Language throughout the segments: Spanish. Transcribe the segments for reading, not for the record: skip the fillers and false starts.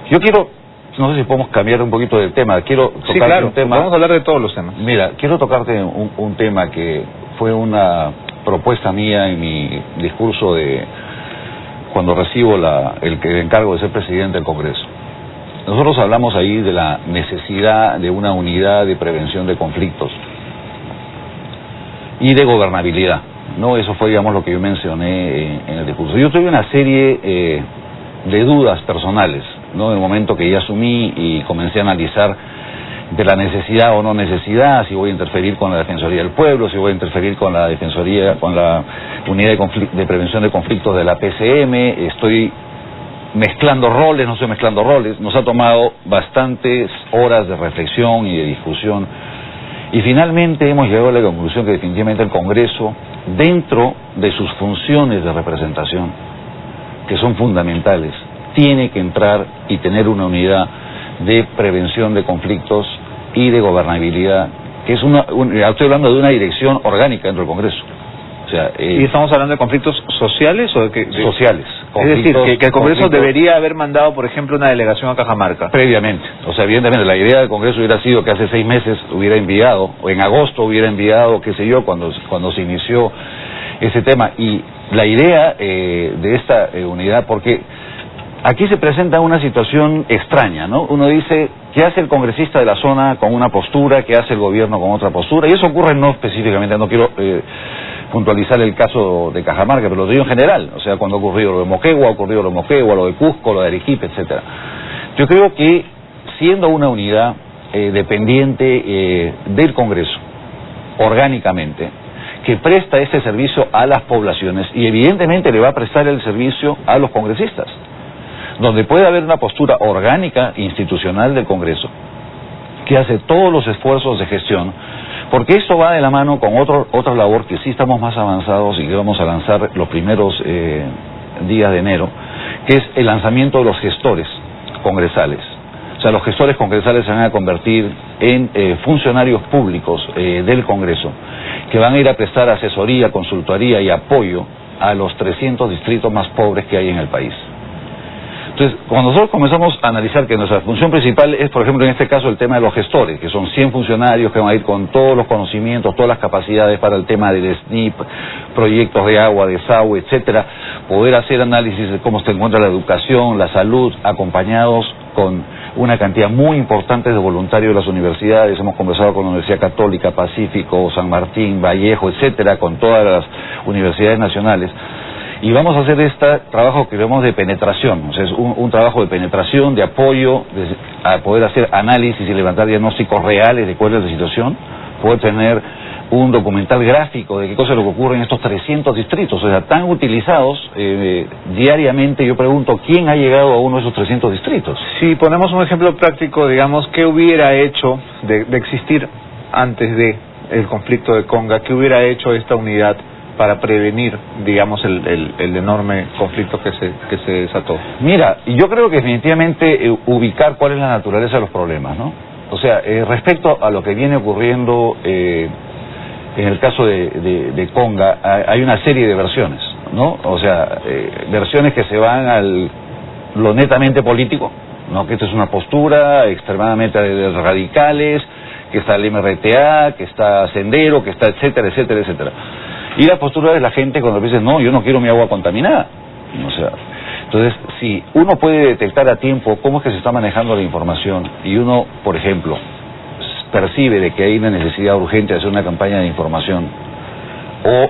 Yo quiero, no sé si podemos cambiar un poquito del tema, quiero tocar sí, claro, un tema. vamos a hablar de todos los temas. Mira, quiero tocarte un tema que fue una propuesta mía en mi discurso de cuando recibo el encargo de ser presidente del Congreso. Nosotros hablamos ahí de la necesidad de una unidad de prevención de conflictos y de gobernabilidad, ¿no? Eso fue, digamos, lo que yo mencioné en el discurso. Yo tuve una serie de dudas personales, ¿no? En el momento que ya asumí y comencé a analizar de la necesidad o no necesidad, si voy a interferir con la Defensoría del Pueblo, si voy a interferir con la Defensoría, con la Unidad de Prevención de Conflictos de la PCM, estoy mezclando roles, no estoy mezclando roles. Nos ha tomado bastantes horas de reflexión y de discusión y finalmente hemos llegado a la conclusión que definitivamente el Congreso, dentro de sus funciones de representación, que son fundamentales, tiene que entrar y tener una unidad de prevención de conflictos y de gobernabilidad, que es estoy hablando de una dirección orgánica dentro del Congreso. O sea, ¿y estamos hablando de conflictos sociales o de qué? Sociales. Es decir, que el Congreso debería haber mandado, por ejemplo, una delegación a Cajamarca. Previamente. O sea, evidentemente, la idea del Congreso hubiera sido que hace 6 meses hubiera enviado, o en agosto hubiera enviado, qué sé yo, cuando se inició ese tema. Y la idea de esta unidad, porque aquí se presenta una situación extraña, ¿no? Uno dice, ¿qué hace el congresista de la zona con una postura? ¿Qué hace el gobierno con otra postura? Y eso ocurre no específicamente, no quiero puntualizar el caso de Cajamarca, pero lo digo en general. O sea, cuando ha ocurrido lo de Moquegua, ha ocurrido lo de Moquegua, lo de Cusco, lo de Arequipa, etcétera. Yo creo que siendo una unidad dependiente del Congreso, orgánicamente, que presta ese servicio a las poblaciones y evidentemente le va a prestar el servicio a los congresistas, donde puede haber una postura orgánica institucional del Congreso que hace todos los esfuerzos de gestión, porque esto va de la mano con otra labor que sí estamos más avanzados y que vamos a lanzar los primeros días de enero, que es el lanzamiento de los gestores congresales. O sea, los gestores congresales se van a convertir en funcionarios públicos del Congreso, que van a ir a prestar asesoría, consultoría y apoyo a los 300 distritos más pobres que hay en el país. Entonces, cuando nosotros comenzamos a analizar que nuestra función principal es, por ejemplo, en este caso, el tema de los gestores, que son 100 funcionarios que van a ir con todos los conocimientos, todas las capacidades para el tema del SNIP, proyectos de agua, desagüe, etcétera, poder hacer análisis de cómo se encuentra la educación, la salud, acompañados con una cantidad muy importante de voluntarios de las universidades. Hemos conversado con la Universidad Católica, Pacífico, San Martín, Vallejo, etcétera, con todas las universidades nacionales. Y vamos a hacer este trabajo que llamamos de penetración, o sea, es un trabajo de penetración, de apoyo, a poder hacer análisis y levantar diagnósticos reales de cuál es la situación, poder tener un documental gráfico de qué cosa es lo que ocurre en estos 300 distritos, o sea, tan utilizados diariamente. Yo pregunto, ¿quién ha llegado a uno de esos 300 distritos? Si ponemos un ejemplo práctico, digamos, ¿qué hubiera hecho de existir antes de el conflicto de Conga? ¿Qué hubiera hecho esta unidad para prevenir, digamos, el enorme conflicto que se desató? Mira, yo creo que definitivamente ubicar cuál es la naturaleza de los problemas, ¿no? O sea, respecto a lo que viene ocurriendo en el caso de Conga, hay una serie de versiones, ¿no? O sea, versiones que se van a lo netamente político, ¿no? Que esto es una postura extremadamente de radicales, que está el MRTA, que está Sendero, que está etcétera, etcétera, etcétera. Y la postura de la gente cuando dice, no, yo no quiero mi agua contaminada. O sea, entonces, si uno puede detectar a tiempo cómo es que se está manejando la información y uno, por ejemplo, percibe de que hay una necesidad urgente de hacer una campaña de información, o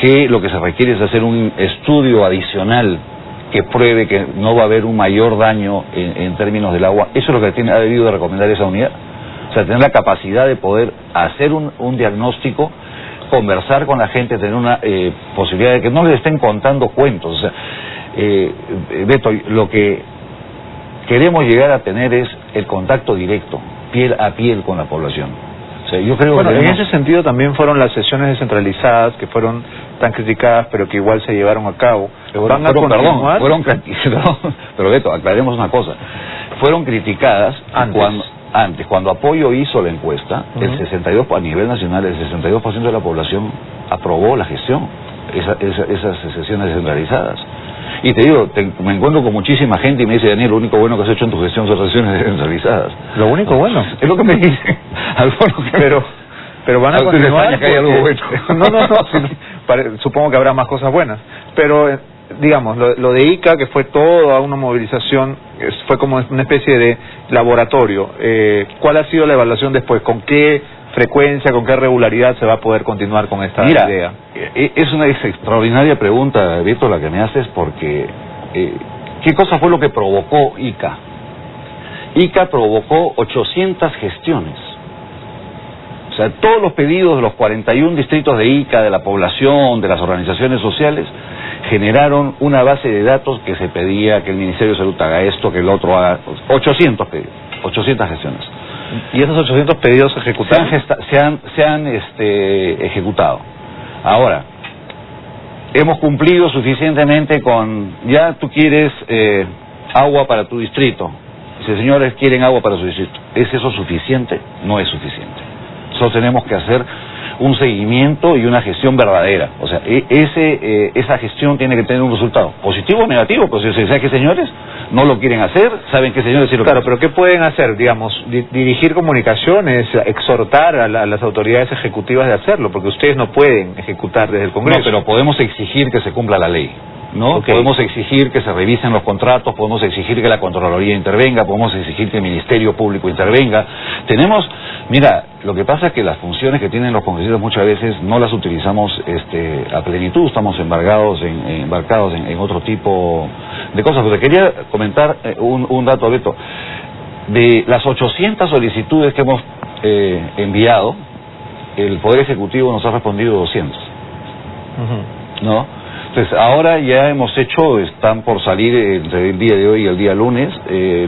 que lo que se requiere es hacer un estudio adicional que pruebe que no va a haber un mayor daño en términos del agua, eso es lo que ha debido de recomendar esa unidad. O sea, tener la capacidad de poder hacer un diagnóstico, conversar con la gente, tener una posibilidad de que no les estén contando cuentos. O sea, Beto, lo que queremos llegar a tener es el contacto directo, piel a piel con la población. O sea, yo creo bueno, que en ese sentido también fueron las sesiones descentralizadas que fueron tan criticadas, pero que igual se llevaron a cabo. Pero Beto, aclaremos una cosa. Fueron criticadas cuando Apoyo hizo la encuesta, el 62%, a nivel nacional, el 62% de la población aprobó la gestión. esas sesiones descentralizadas. Y te digo, me encuentro con muchísima gente y me dice, Daniel, lo único bueno que has hecho en tu gestión son sesiones descentralizadas. Lo único bueno. Es lo que me dicen. Pero van a continuar. Que hay algo bueno. Supongo que habrá más cosas buenas. Pero, digamos, lo de ICA, que fue toda una movilización, fue como una especie de laboratorio. ¿Cuál ha sido la evaluación después? ¿Con qué frecuencia, con qué regularidad se va a poder continuar con esta idea? Es una extraordinaria pregunta, Víctor, la que me haces, porque ¿qué cosa fue lo que provocó ICA? ICA provocó 800 gestiones. O sea, todos los pedidos de los 41 distritos de ICA, de la población, de las organizaciones sociales, generaron una base de datos que se pedía que el Ministerio de Salud haga esto, que el otro haga. 800 pedidos, 800 gestiones. ¿Y esos 800 pedidos se ejecutaron? Se han ejecutado. Ahora, hemos cumplido suficientemente con, ya tú quieres agua para tu distrito. Si señores quieren agua para su distrito, ¿es eso suficiente? No es suficiente. Solo tenemos que hacer un seguimiento y una gestión verdadera. O sea, esa gestión tiene que tener un resultado positivo o negativo. Pues si saben que señores no lo quieren hacer, saben que señores sí lo quieren. Claro, pero ¿qué pueden hacer? Digamos, dirigir comunicaciones, exhortar a las autoridades ejecutivas de hacerlo, porque ustedes no pueden ejecutar desde el Congreso. No, pero podemos exigir que se cumpla la ley, ¿no? Okay. Podemos exigir que se revisen los contratos, podemos exigir que la Contraloría intervenga, podemos exigir que el Ministerio Público intervenga. Mira, lo que pasa es que las funciones que tienen los congresistas muchas veces no las utilizamos a plenitud, estamos embarcados en otro tipo de cosas. Pero te quería comentar un dato, Alberto. De las 800 solicitudes que hemos enviado, el Poder Ejecutivo nos ha respondido 200. ¿No? Entonces, ahora ya hemos hecho, están por salir entre el día de hoy y el día lunes,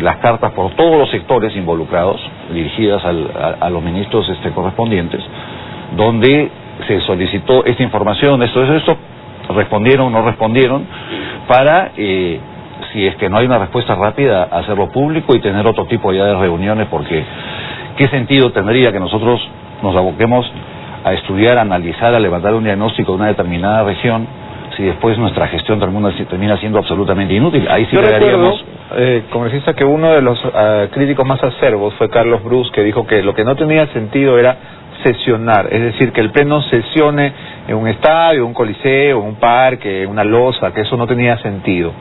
las cartas por todos los sectores involucrados, dirigidas a los ministros correspondientes, donde se solicitó esta información, esto, respondieron o no respondieron, para, si es que no hay una respuesta rápida, hacerlo público y tener otro tipo ya de reuniones, porque ¿qué sentido tendría que nosotros nos aboquemos a estudiar, a analizar, a levantar un diagnóstico de una determinada región, si después nuestra gestión termina siendo absolutamente inútil? Ahí sí yo recuerdo, daríamos... congresista, que uno de los críticos más acerbos fue Carlos Bruce, que dijo que lo que no tenía sentido era sesionar, es decir, que el pleno sesione en un estadio, un coliseo, un parque, una loza, que eso no tenía sentido.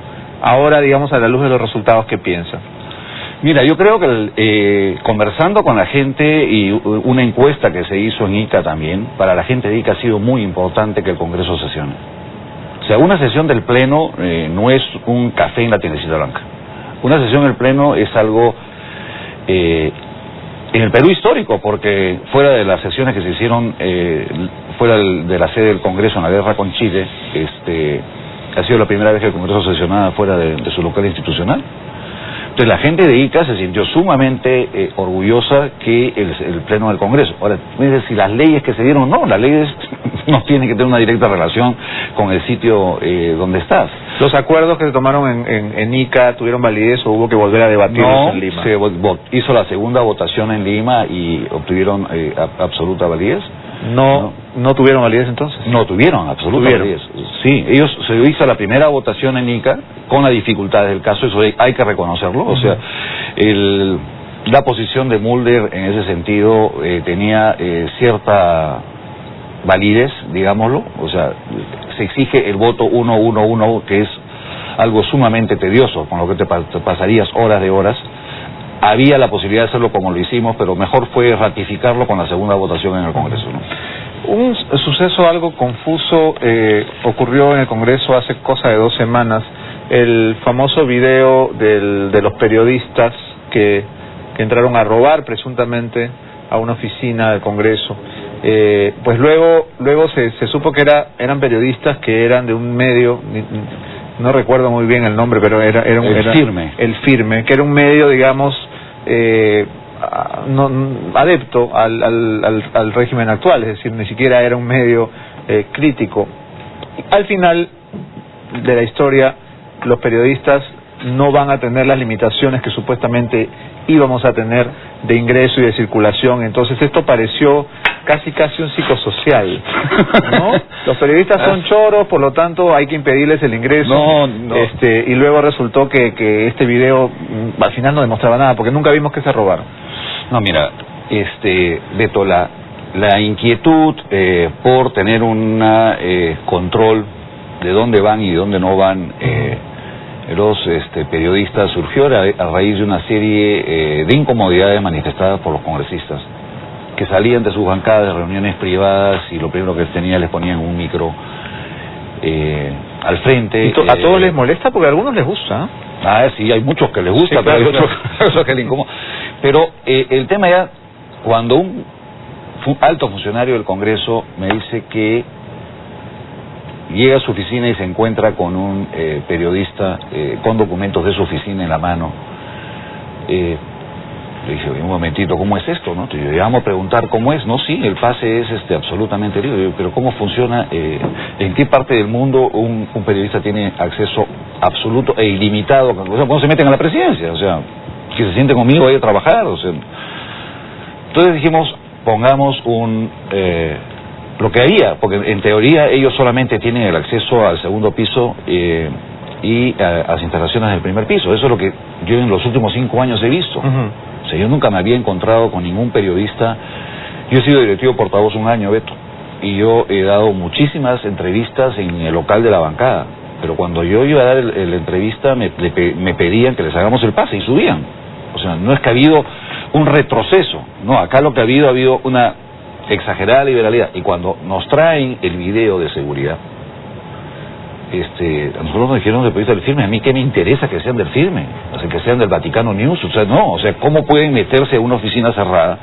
Ahora, digamos, a la luz de los resultados, ¿qué piensa? Mira, yo creo que conversando con la gente y una encuesta que se hizo en ICA también, para la gente de ICA ha sido muy importante que el Congreso sesione. O sea, una sesión del Pleno no es un café en la tiendecita blanca. Una sesión del Pleno es algo en el Perú histórico, porque fuera de las sesiones que se hicieron fuera de la sede del Congreso en la guerra con Chile, ha sido la primera vez que el Congreso sesionaba fuera de su local institucional. Entonces la gente de ICA se sintió sumamente orgullosa que el Pleno del Congreso. Ahora, me dices si las leyes que se dieron, no, las leyes no tienen que tener una directa relación con el sitio donde estás. ¿Los acuerdos que se tomaron en ICA tuvieron validez o hubo que volver a debatirlos en Lima? Se hizo la segunda votación en Lima y obtuvieron absoluta validez. ¿No tuvieron validez entonces? No tuvieron absoluta validez. Sí, se hizo la primera votación en ICA con las dificultades del caso, eso hay que reconocerlo. O sea, la posición de Mulder en ese sentido tenía cierta validez, digámoslo. O sea, se exige el voto 1-1-1, que es algo sumamente tedioso, con lo que te pasarías horas de horas. Había la posibilidad de hacerlo como lo hicimos, pero mejor fue ratificarlo con la segunda votación en el Congreso, ¿no? Un suceso algo confuso ocurrió en el Congreso hace cosa de 2 semanas, el famoso video de los periodistas que entraron a robar presuntamente a una oficina del Congreso. Pues luego se supo que eran periodistas que eran de un medio, no recuerdo muy bien el nombre, pero era Firme. El Firme, que era un medio, digamos, adepto al régimen actual, es decir, ni siquiera era un medio crítico. Al final de la historia, los periodistas no van a tener las limitaciones que supuestamente íbamos a tener de ingreso y de circulación. Entonces esto pareció casi un psicosocial, ¿no? Los periodistas son choros, por lo tanto hay que impedirles el ingreso. No. Y luego resultó que este video al final no demostraba nada, porque nunca vimos que se robaron. No, mira, Beto, la inquietud por tener un control de dónde van y de dónde no van los periodistas surgió a raíz de una serie de incomodidades manifestadas por los congresistas que salían de sus bancadas de reuniones privadas y lo primero que tenían les ponían un micro al frente. ¿A todos les molesta? Porque a algunos les gusta. Sí, hay muchos que les gusta, sí, pero claro, hay otros que les incomoda. Pero el tema ya, cuando un alto funcionario del Congreso me dice que llega a su oficina y se encuentra con un periodista con documentos de su oficina en la mano, le dije, un momentito, ¿cómo es esto? ¿No? Yo llamo a preguntar cómo es. No, sí, el pase es absolutamente libre. Pero ¿cómo funciona? ¿En qué parte del mundo un periodista tiene acceso absoluto e ilimitado? O sea, ¿cuándo se meten a la presidencia? O sea, que se sienten conmigo, vaya a trabajar. O sea, entonces dijimos, pongamos lo que había, porque en teoría ellos solamente tienen el acceso al segundo piso y a las instalaciones del primer piso. Eso es lo que yo en los últimos 5 años he visto. O sea, yo nunca me había encontrado con ningún periodista. Yo he sido directivo portavoz 1 año, Beto, y yo he dado muchísimas entrevistas en el local de la bancada, pero cuando yo iba a dar la entrevista me pedían que les hagamos el pase y subían. O sea, no es que ha habido un retroceso, no, acá lo que ha habido una exagerada liberalidad. Y cuando nos traen el video de seguridad, a nosotros nos dijeron de periodistas del firme, a mí qué me interesa que sean del firme, o sea, que sean del Vaticano News, o sea, no, o sea, ¿cómo pueden meterse en una oficina cerrada?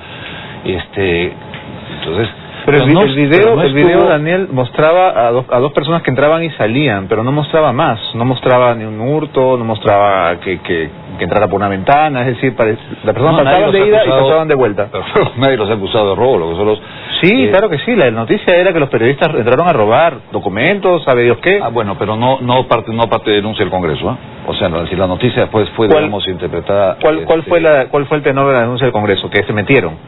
Entonces... Pero el video, Daniel, mostraba a dos personas que entraban y salían, pero no mostraba más, no mostraba ni un hurto, no mostraba que entrara por una ventana, es decir, las personas pasaban de ida y pasaban de vuelta. Pero nadie los ha acusado de robo, lo que son los... Sí, claro que sí, la noticia era que los periodistas entraron a robar documentos, sabe Dios qué. Bueno, pero no parte de denuncia del Congreso, ¿eh? O sea, si la noticia después fue, digamos, interpretada... ¿Cuál fue el tenor de la denuncia del Congreso? Que se metieron,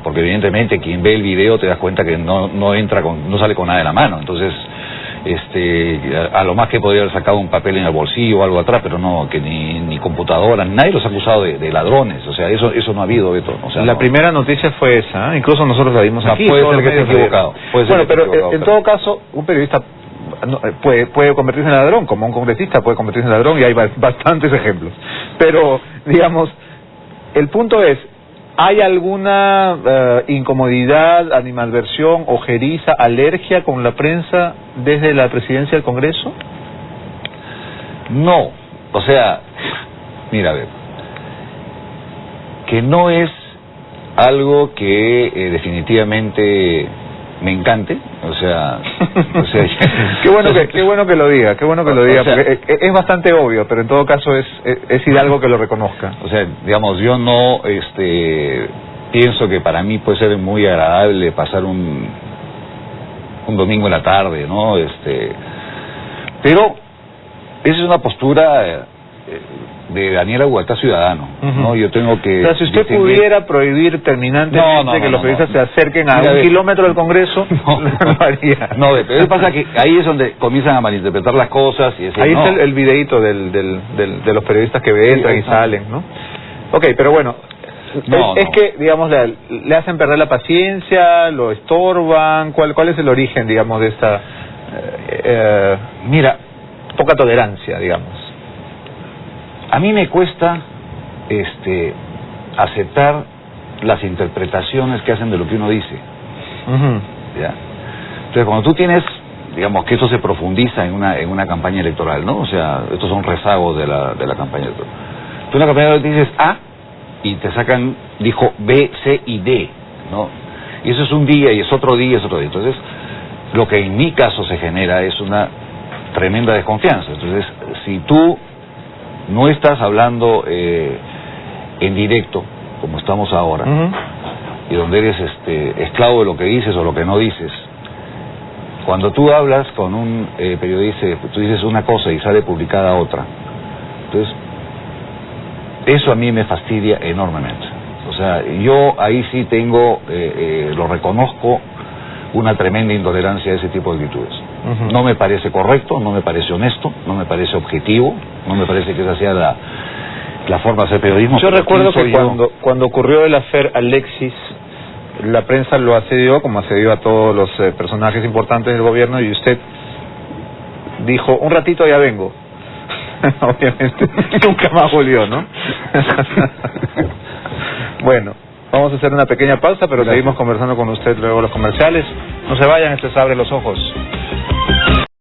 porque evidentemente quien ve el video te das cuenta que no sale con nada en la mano. Entonces, a lo más que podría haber sacado un papel en el bolsillo o algo atrás, pero no, que ni computadora, nadie los ha acusado de ladrones. O sea, eso no ha habido, Beto. O sea, la primera noticia fue esa, incluso nosotros la vimos aquí. Puede ser que esté equivocado. Bueno, pero en todo caso, un periodista puede convertirse en ladrón, como un congresista puede convertirse en ladrón, y hay bastantes ejemplos. Pero, digamos, el punto es, ¿hay alguna incomodidad, animadversión, ojeriza, alergia con la prensa desde la presidencia del Congreso? No, o sea, mira, a ver, que no es algo que definitivamente me encante, o sea qué bueno que lo diga, porque es bastante obvio, pero en todo caso es Hidalgo que lo reconozca. O sea, digamos, yo no pienso que para mí puede ser muy agradable pasar un domingo en la tarde, ¿no? Pero esa es una postura de Daniel Aguatá ciudadano, ¿no? Yo tengo que... O sea, si usted pudiera prohibir terminantemente que los periodistas se acerquen a 1 kilómetro del Congreso, no haría. No, pero lo que pasa es que ahí es donde comienzan a malinterpretar las cosas y decir, ahí está el videíto de los periodistas que entran y salen, ¿no? Ok, pero bueno, es que, digamos, le hacen perder la paciencia, lo estorban, ¿cuál es el origen, digamos, de esta mira, poca tolerancia, digamos? A mí me cuesta aceptar las interpretaciones que hacen de lo que uno dice. ¿Ya? Entonces, cuando tú tienes, digamos, que eso se profundiza en una campaña electoral, ¿no? O sea, estos son rezagos de la campaña electoral. Tú en la campaña electoral dices A y te sacan, dijo B, C y D, ¿no? Y eso es un día y es otro día y es otro día. Entonces, lo que en mi caso se genera es una tremenda desconfianza. Entonces, si tú no estás hablando en directo, como estamos ahora, y donde eres esclavo de lo que dices o lo que no dices, cuando tú hablas con un periodista, tú dices una cosa y sale publicada otra, Entonces, eso a mí me fastidia enormemente. O sea, yo ahí sí tengo, lo reconozco, una tremenda intolerancia a ese tipo de actitudes. No me parece correcto, no me parece honesto, no me parece objetivo, no me parece que esa sea la forma de hacer periodismo. Yo recuerdo que cuando ocurrió el affair Alexis, la prensa lo asedió, como asedió a todos los personajes importantes del gobierno, y usted dijo, un ratito ya vengo. Obviamente, nunca más volvió, ¿no? Bueno, vamos a hacer una pequeña pausa, pero seguimos conversando con usted luego los comerciales. No se vayan, esto es Abre los Ojos.